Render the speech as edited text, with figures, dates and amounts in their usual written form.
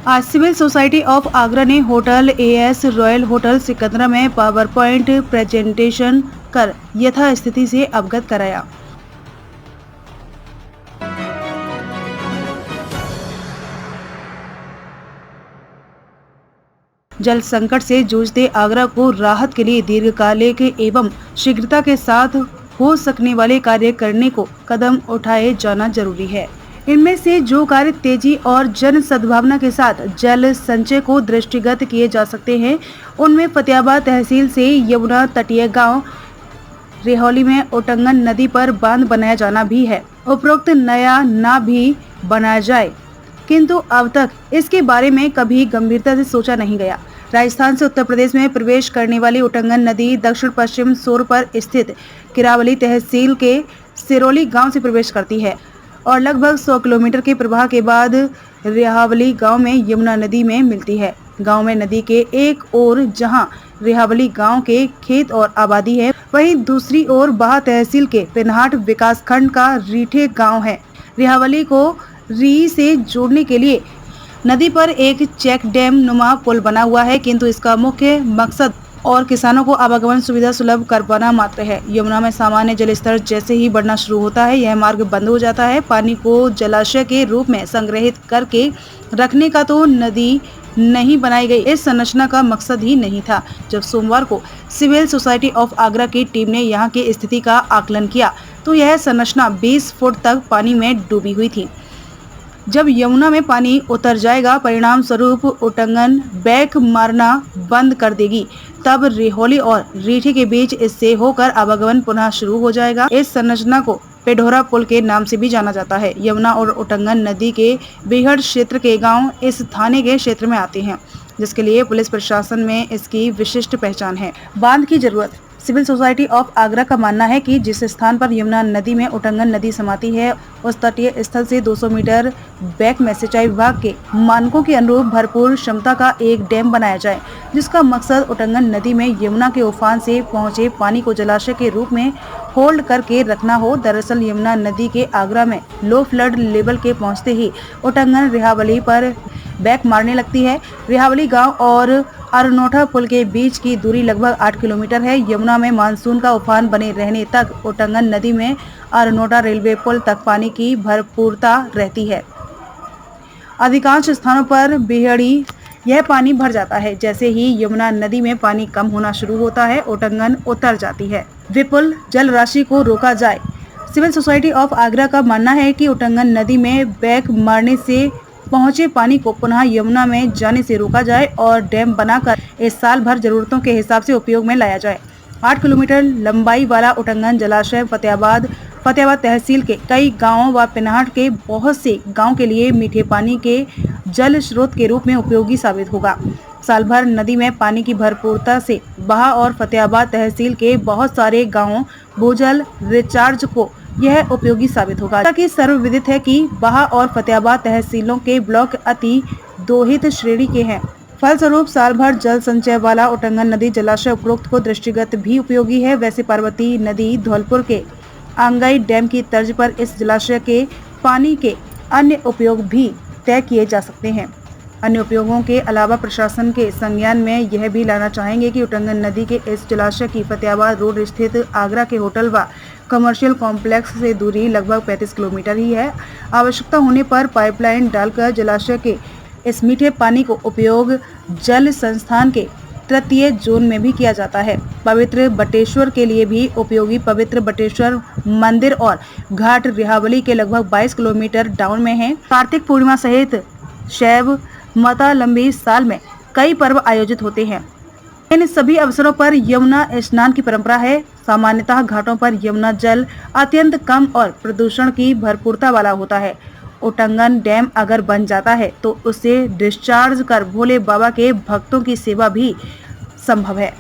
आज civil society of Agra ने hotel as royal hotel Sikandra में पावर पॉइंट प्रेजेंटेशन कर यथास्थिति से अवगत कराया। जल संकट से जूझते आगरा को राहत के लिए दीर्घकालिक एवं शीघ्रता के साथ हो सकने वाले कार्य करने को कदम उठाए जाना जरूरी है। इनमें से जो कार्य तेजी और जन सद्भावना के साथ जल संचय को दृष्टिगत किए जा सकते हैं, उनमें फतेहाबाद तहसील से यमुना तटीय गांव रेहौली में ओटंगन नदी पर बांध बनाया जाना भी है। उपरोक्त नया ना भी बनाया जाए, किंतु अब तक इसके बारे में कभी गंभीरता से सोचा नहीं गया। राजस्थान से उत्तर प्रदेश में प्रवेश करने वाली ओटंगन नदी दक्षिण पश्चिम छोर पर स्थित किरावली तहसील के सिरोली गांव से प्रवेश करती है और लगभग 100 किलोमीटर के प्रवाह के बाद रेहावली गांव में यमुना नदी में मिलती है। गांव में नदी के एक ओर जहां रेहावली गांव के खेत और आबादी है, वहीं दूसरी ओर बाह तहसील के पिनहाट विकासखंड का रीठे गांव है। रेहावली को री से जोड़ने के लिए नदी पर एक चेक डैम नुमा पुल बना हुआ है, किंतु इसका मुख्य मकसद और किसानों को आवागमन सुविधा सुलभ कर पाना मात्र है। यमुना में सामान्य जल स्तर जैसे ही बढ़ना शुरू होता है, यह मार्ग बंद हो जाता है। पानी को जलाशय के रूप में संग्रहित करके रखने का तो नदी नहीं बनाई गई, इस संरचना का मकसद ही नहीं था। जब सोमवार को सिविल सोसाइटी ऑफ आगरा की टीम ने यहाँ की स्थिति का आकलन किया तो यह संरचना 20 फुट तक पानी में डूबी हुई थी। जब यमुना में पानी उतर जाएगा, परिणाम स्वरूप ओटंगन बैक मारना बंद कर देगी, तब रेहौली और रीठी के बीच इससे होकर आवागमन पुनः शुरू हो जाएगा। इस संरचना को पेढोरा पुल के नाम से भी जाना जाता है। यमुना और ओटंगन नदी के बेहद क्षेत्र के गांव इस थाने के क्षेत्र में आते हैं, जिसके लिए पुलिस प्रशासन में इसकी विशिष्ट पहचान है। बांध की जरूरत। सिविल सोसाइटी ऑफ आगरा का मानना है कि जिस स्थान पर यमुना नदी में ओटंगन नदी समाती है, उस तटीय स्थल से 200 मीटर बैक में सिंचाई विभाग के मानकों के अनुरूप भरपूर क्षमता का एक डैम बनाया जाए, जिसका मकसद ओटंगन नदी में यमुना के उफान से पहुंचे पानी को जलाशय के रूप में होल्ड करके रखना हो। दरअसल यमुना नदी के आगरा में लो फ्लड लेवल के पहुँचते ही ओटंगन रेहावली पर बैक मारने लगती है। रेहावली गाँव और अरनोठा पुल के बीच की दूरी लगभग 8 किलोमीटर है। यमुना में मानसून का उफान बने रहने तक ओटंगन नदी में अरनोठा रेलवे पुल तक पानी की भरपूरता रहती है। अधिकांश स्थानों पर बेहड़ी यह पानी भर जाता है। जैसे ही यमुना नदी में पानी कम होना शुरू होता है, ओटंगन उतर जाती है। विपुल जल राशि को रोका जाए। सिविल सोसाइटी ऑफ आगरा का मानना है कि ओटंगन नदी में बैक मारने से पहुंचे पानी को पुनः यमुना में जाने से रोका जाए और डैम बनाकर इस साल भर जरूरतों के हिसाब से उपयोग में लाया जाए। 8 किलोमीटर लंबाई वाला ओटंगन जलाशय फतेहाबाद तहसील के कई गांवों व पिनहाट के बहुत से गांव के लिए मीठे पानी के जल स्रोत के रूप में उपयोगी साबित होगा। साल भर नदी में पानी की भरपूरता से बाह और फतेहाबाद तहसील के बहुत सारे गाँवों भूजल रिचार्ज को यह उपयोगी साबित होगा। ताकि सर्वविदित है कि बाह और फतेहाबाद तहसीलों के ब्लॉक अति दोहित श्रेणी के हैं। फलस्वरूप साल भर जल संचय वाला ओटंगन नदी जलाशय उपरोक्त को दृष्टिगत भी उपयोगी है। वैसे पार्वती नदी धौलपुर के आंगाई डैम की तर्ज पर इस जलाशय के पानी के अन्य उपयोग भी तय किए जा सकते हैं। अन्य उपयोगों के अलावा प्रशासन के संज्ञान में यह भी लाना चाहेंगे कि ओटंगन नदी के इस जलाशय की फतेहाबाद रोड स्थित आगरा के होटल व कमर्शियल कॉम्प्लेक्स से दूरी लगभग 35 किलोमीटर ही है। आवश्यकता होने पर पाइपलाइन डालकर जलाशय के इस मीठे पानी को उपयोग जल संस्थान के तृतीय जोन में भी किया जाता है। पवित्र बटेश्वर के लिए भी उपयोगी। पवित्र बटेश्वर मंदिर और घाट रेहावली के लगभग 22 किलोमीटर डाउन में है। कार्तिक पूर्णिमा सहित शैव मतावलंबी साल में कई पर्व आयोजित होते हैं। इन सभी अवसरों पर यमुना स्नान की परंपरा है। सामान्यतः घाटों पर यमुना जल अत्यंत कम और प्रदूषण की भरपूरता वाला होता है। ओटंगन डैम अगर बन जाता है तो उसे डिस्चार्ज कर भोले बाबा के भक्तों की सेवा भी संभव है।